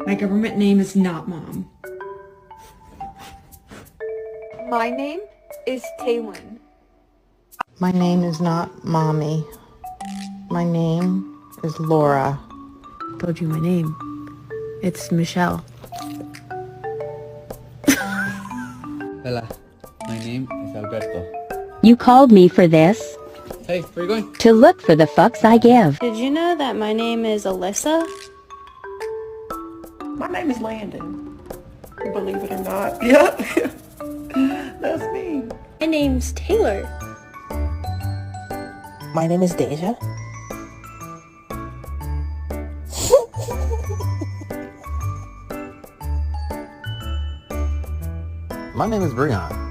My government name is not Mom. My name is Taylin. My name is not Mommy. My name is Laura. I told you my name. It's Michelle. Hola, my name is Alberto. You called me for this? Hey, where are you going? To look for the fucks I give. Did you know that my name is Alyssa? My name is Landon. Believe it or not. Yep. That's me. My name's Taylor. My name is Deja. My name is Breon.